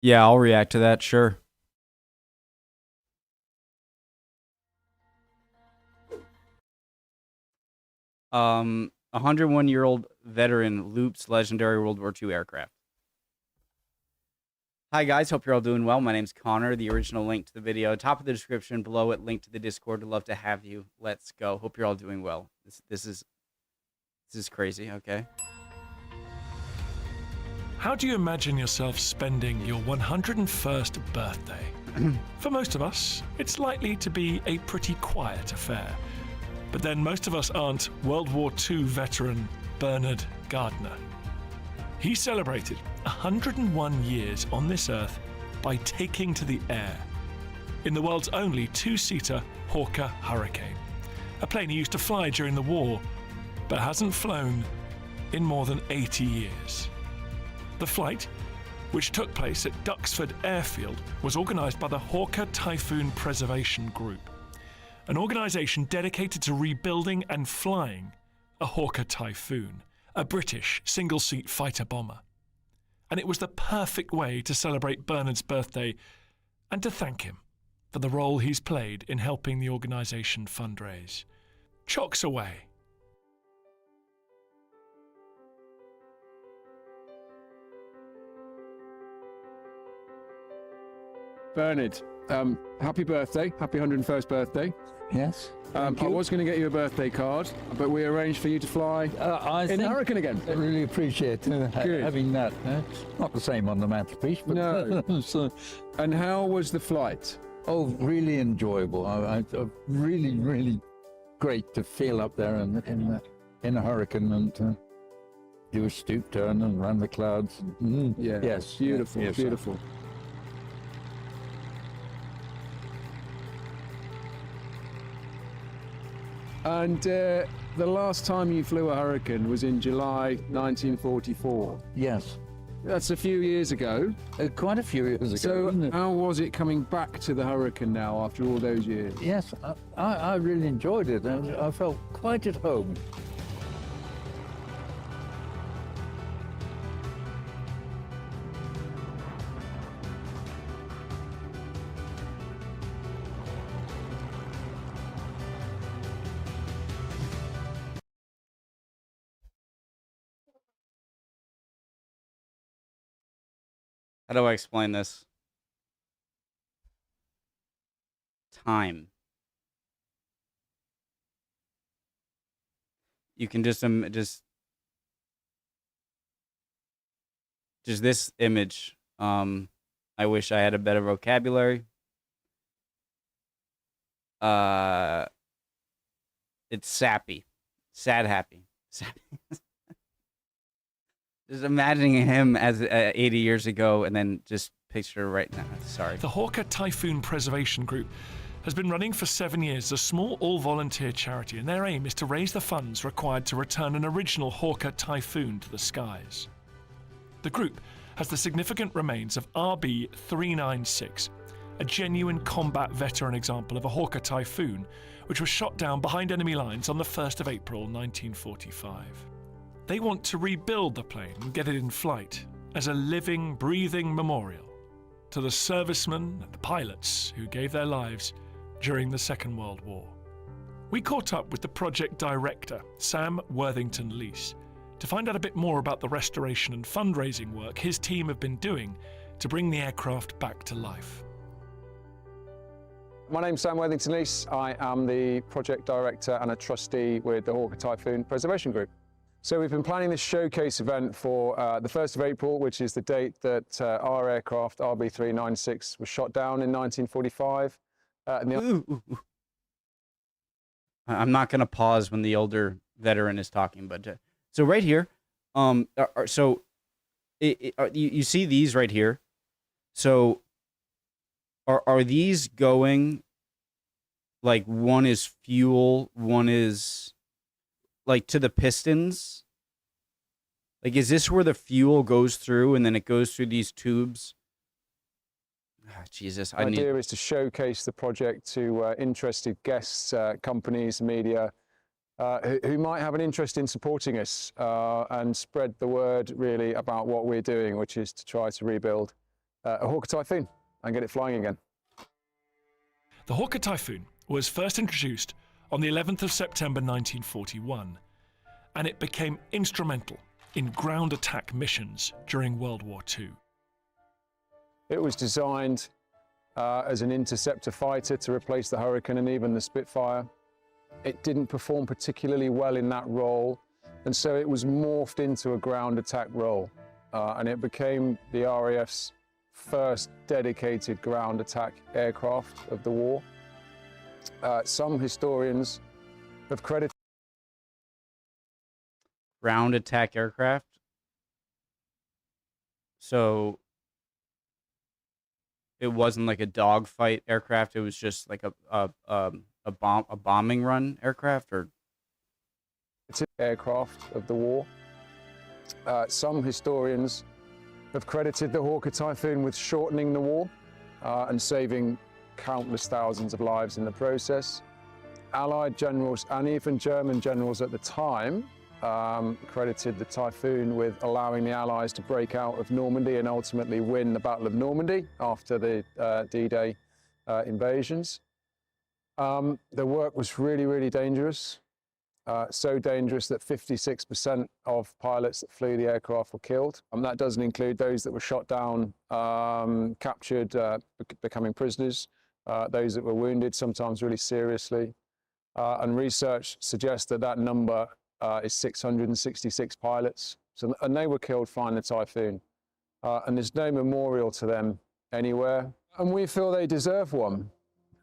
Yeah, I'll react to that, sure. 101-year-old veteran loops legendary World War II aircraft. Hi guys, hope you're all doing well. My name's Connor. The original link to the video, top of the description, below it, link to the Discord. I'd love to have you. Let's go. Hope you're all doing well. This is crazy. Okay. How do you imagine yourself spending your 101st birthday? For most of us, it's likely to be a pretty quiet affair. But then most of us aren't World War II veteran Bernard Gardner. He celebrated 101 years on this earth by taking to the air in the world's only two-seater Hawker Hurricane, a plane he used to fly during the war, but hasn't flown in more than 80 years. The flight, which took place at Duxford Airfield, was organised by the Hawker Typhoon Preservation Group, an organisation dedicated to rebuilding and flying a Hawker Typhoon, a British single-seat fighter bomber. And it was the perfect way to celebrate Bernard's birthday and to thank him for the role he's played in helping the organisation fundraise. Chocks away. Bernard, happy birthday, happy 101st birthday. Yes. I was going to get you a birthday card, but we arranged for you to fly in Hurricane again. I really appreciate having that. Not the same on the mantelpiece, but No. so, And how was the flight? oh, really enjoyable. Really great to feel up there in a hurricane and do a stoop turn and run the clouds. Yeah, Yes, beautiful, yes, beautiful. And the last time you flew a Hurricane was in July 1944. Yes. That's a few years ago. Quite a few years ago. So isn't it? how was it coming back to the Hurricane now after all those years? Yes, I really enjoyed it. I felt quite at home. How do I explain this? Time. You can just this image. I wish I had a better vocabulary. It's sappy, sad, happy, sappy. Just imagining him as 80 years ago, and then just picture right now. Sorry. The Hawker Typhoon Preservation Group has been running for 7 years as a small all-volunteer charity, and their aim is to raise the funds required to return an original Hawker Typhoon to the skies. The group has the significant remains of RB396, a genuine combat veteran example of a Hawker Typhoon, which was shot down behind enemy lines on the 1st of April 1945. They want to rebuild the plane and get it in flight as a living, breathing memorial to the servicemen and the pilots who gave their lives during the Second World War. We caught up with the project director, Sam Worthington-Leese, to find out a bit more about the restoration and fundraising work his team have been doing to bring the aircraft back to life. My name's Sam Worthington-Leese. I am the project director and a trustee with the Hawker Typhoon Preservation Group. So we've been planning this showcase event for the 1st of April, which is the date that our aircraft, RB396, was shot down in 1945. I'm not gonna pause when the older veteran is talking, but so right here, you see these right here. So are these going, like, one is fuel, one is like to the pistons? Like, is this where the fuel goes through and then it goes through these tubes? Jesus, The idea is to showcase the project to interested guests, companies, media, who might have an interest in supporting us and spread the word really about what we're doing, which is to try to rebuild a Hawker Typhoon and get it flying again. The Hawker Typhoon was first introduced on the 11th of September 1941, and it became instrumental in ground attack missions during World War II. It was designed as an interceptor fighter to replace the Hurricane and even the Spitfire. It didn't perform particularly well in that role, and so it was morphed into a ground attack role, and it became the RAF's first dedicated ground attack aircraft of the war. Some historians have credited Ground attack aircraft. So it wasn't like a dogfight aircraft. It was just like a bombing run aircraft, or aircraft of the war. Some historians have credited the Hawker Typhoon with shortening the war and saving countless thousands of lives in the process. Allied generals and even German generals at the time credited the Typhoon with allowing the Allies to break out of Normandy and ultimately win the Battle of Normandy after the D-Day invasions. The work was really, really dangerous. So dangerous that 56% of pilots that flew the aircraft were killed. That doesn't include those that were shot down, captured, becoming prisoners, those that were wounded, sometimes really seriously. And research suggests that that number is 666 pilots. And they were killed flying the Typhoon. And there's no memorial to them anywhere. And we feel they deserve one.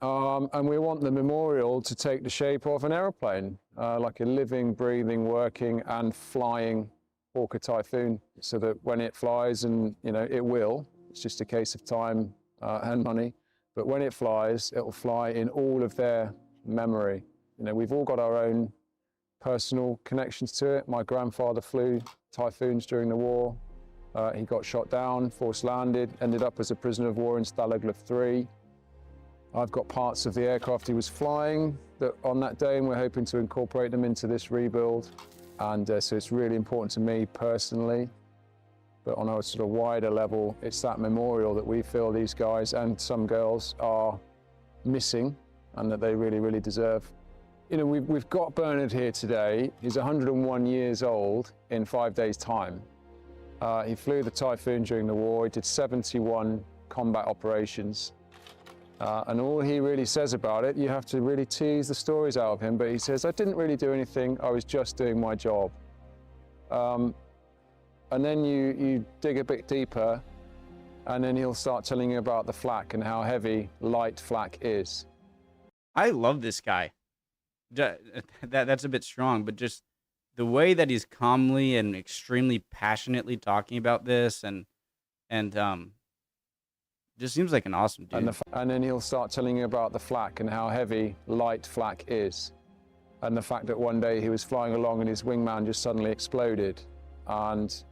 And we want the memorial to take the shape of an aeroplane, like a living, breathing, working and flying Hawker Typhoon, so that when it flies, and it will, it's just a case of time and money, but when it flies, it will fly in all of their memory. We've all got our own personal connections to it. My grandfather flew Typhoons during the war. He got shot down, force landed, ended up as a prisoner of war in Stalag Luft 3. I've got parts of the aircraft he was flying on that day, and we're hoping to incorporate them into this rebuild. And so it's really important to me personally. But on a sort of wider level, it's that memorial that we feel these guys and some girls are missing, and that they really, really deserve. We've got Bernard here today. He's 101 years old in 5 days' time. He flew the Typhoon during the war. He did 71 combat operations. And all he really says about it, you have to really tease the stories out of him, but he says, I didn't really do anything, I was just doing my job. And then you dig a bit deeper, and then he'll start telling you about the flak and how heavy light flak is. I love this guy. That's a bit strong, but just the way that he's calmly and extremely passionately talking about this, and just seems like an awesome dude. And then he'll start telling you about the flak and how heavy light flak is. And the fact that one day he was flying along and his wingman just suddenly exploded. And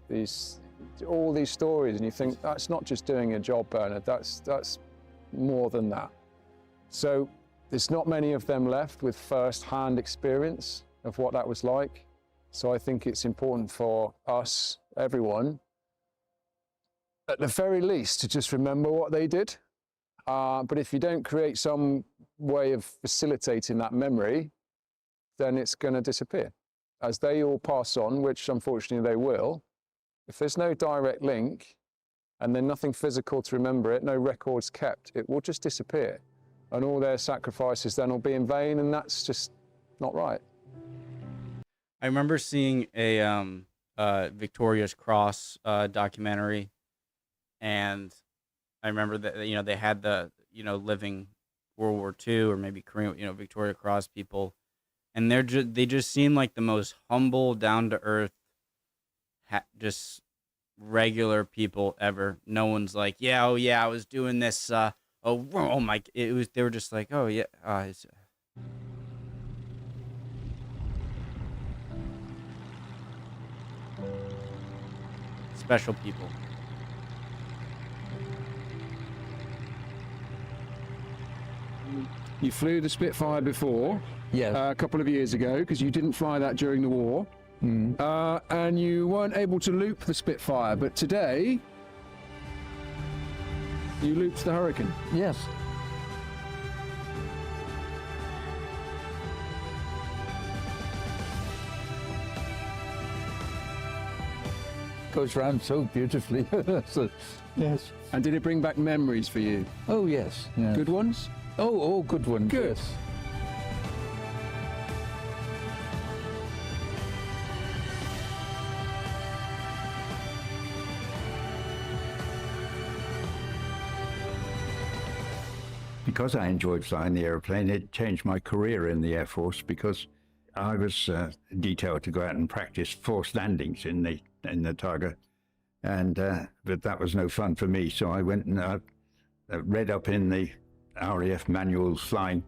all these stories, and you think, that's not just doing a job, Bernard, that's more than that. So there's not many of them left with first-hand experience of what that was like. So I think it's important for us, everyone, at the very least, to just remember what they did. But if you don't create some way of facilitating that memory, then it's going to disappear. As they all pass on, which unfortunately they will, if there's no direct link and then nothing physical to remember it, no records kept, it will just disappear. And all their sacrifices then will be in vain, and that's just not right. I remember seeing a Victoria's Cross documentary, and I remember that they had the living World War II or maybe Korean Victoria Cross people, and they just seem like the most humble, down to earth, just regular people ever. No one's like, yeah, oh yeah, I was doing this. Oh my! They were just like, oh yeah. Special people. You flew the Spitfire before, Yes. a couple of years ago, because you didn't fly that during the war. And you weren't able to loop the Spitfire, but today You looped the Hurricane. Yes. Goes round so beautifully. So, yes. And did it bring back memories for you? Oh, yes. Yeah. Good ones? Oh, good one. Good. Yes. Because I enjoyed flying the airplane, it changed my career in the Air Force because I was detailed to go out and practice forced landings in the Tiger, and but that was no fun for me. So I went and read up in the RAF manuals flying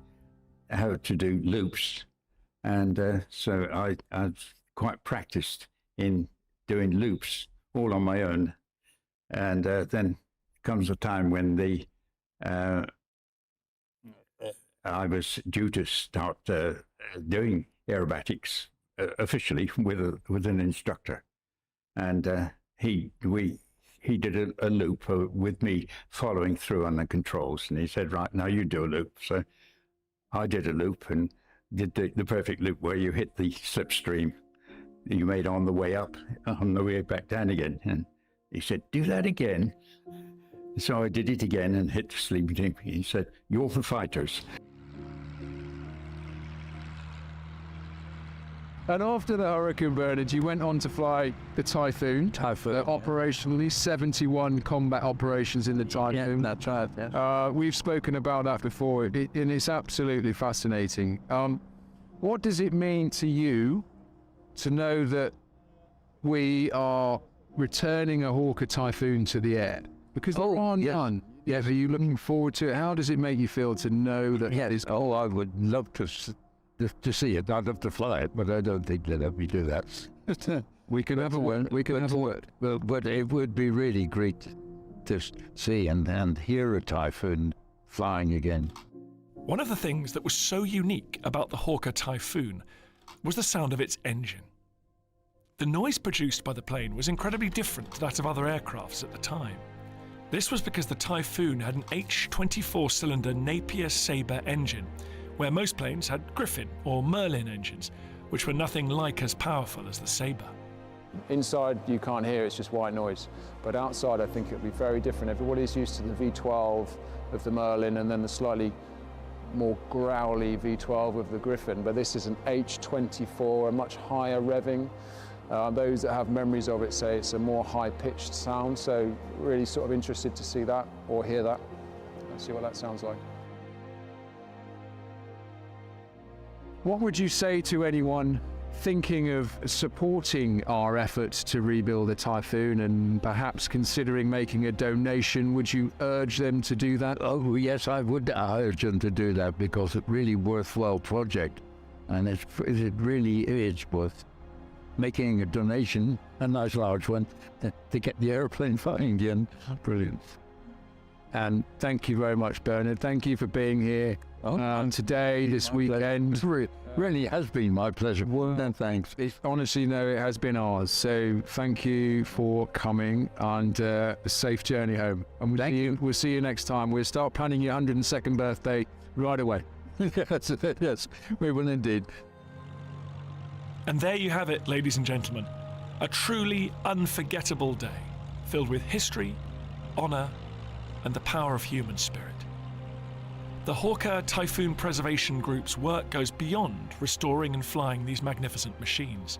how to do loops, and so I quite practiced in doing loops all on my own. And then comes a time when I was due to start doing aerobatics officially with an instructor, and he did a loop with me following through on the controls, and he said, right, now you do a loop. So I did a loop and did the perfect loop where you hit the slipstream you made on the way up, on the way back down again. And he said, do that again. So I did it again and hit the slipstream. He said, you're for fighters. And after the Hurricane, Bernard, you went on to fly the Typhoon. Operationally, 71 combat operations in the Typhoon. Yeah, that's right. Yeah. We've spoken about that before, and it's absolutely fascinating. What does it mean to you to know that we are returning a Hawker Typhoon to the air? Because there are none. Yeah, are you looking forward to it? How does it make you feel to know that it is? Oh, I would love to see it. I'd love to fly it, but I don't think they'll let me do that. We can have a word. We can have a word. Well, but it would be really great to see and hear a Typhoon flying again. One of the things that was so unique about the Hawker Typhoon was the sound of its engine. The noise produced by the plane was incredibly different to that of other aircrafts at the time. This was because the Typhoon had an H-24-cylinder Napier Sabre engine, where most planes had Griffin or Merlin engines, which were nothing like as powerful as the Sabre. Inside, you can't hear, it's just white noise. But outside, I think it'll be very different. Everybody's used to the V12 of the Merlin and then the slightly more growly V12 of the Griffin. But this is an H-24, a much higher revving. Those that have memories of it say it's a more high-pitched sound, so really sort of interested to see that or hear that. Let's see what that sounds like. What would you say to anyone thinking of supporting our efforts to rebuild a Typhoon and perhaps considering making a donation? Would you urge them to do that? Oh, yes, I would urge them to do that because it's really worthwhile project. And it really is worth making a donation, a nice large one, to get the airplane flying again. Brilliant. And thank you very much, Bernard. Thank you for being here today, this weekend. Really has been my pleasure. Well, thanks. Honestly, no, it has been ours. So thank you for coming and a safe journey home. And we'll see you next time. We'll start planning your 102nd birthday right away. Yes, we will indeed. And there you have it, ladies and gentlemen. A truly unforgettable day, filled with history, honour, and the power of human spirit. The Hawker Typhoon Preservation Group's work goes beyond restoring and flying these magnificent machines.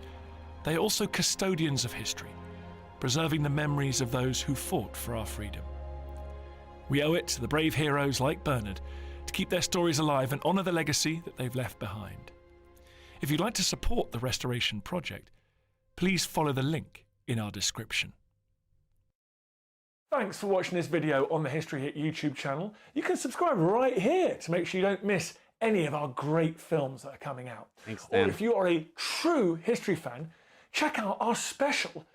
They are also custodians of history, preserving the memories of those who fought for our freedom. We owe it to the brave heroes like Bernard to keep their stories alive and honour the legacy that they've left behind. If you'd like to support the restoration project, please follow the link in our description. Thanks for watching this video on the History Hit YouTube channel. You can subscribe right here to make sure you don't miss any of our great films that are coming out. Thanks, Dan. Or if you are a true history fan, check out our special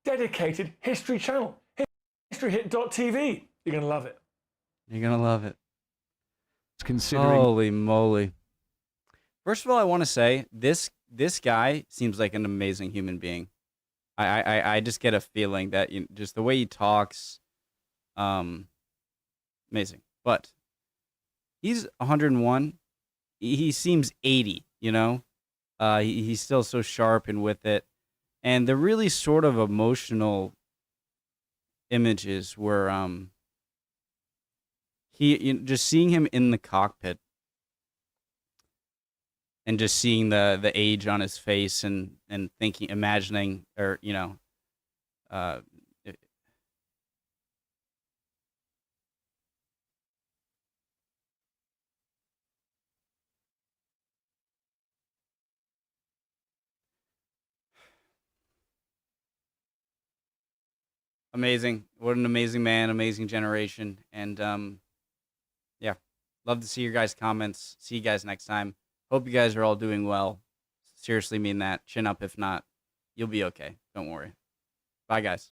dedicated history channel, historyhit.tv. You're going to love it. You're going to love it. Considering Holy moly. First of all, I want to say this guy seems like an amazing human being. I just get a feeling that just the way he talks, amazing. But he's 101. He seems 80, you know? He's still so sharp and with it. And the really sort of emotional images were just seeing him in the cockpit and just seeing the age on his face and thinking, imagining, or uh, it- amazing. What an amazing man, amazing generation, and yeah, love to see your guys' comments. See you guys next time. Hope you guys are all doing well. Seriously mean that. Chin up if not. You'll be okay. Don't worry. Bye, guys.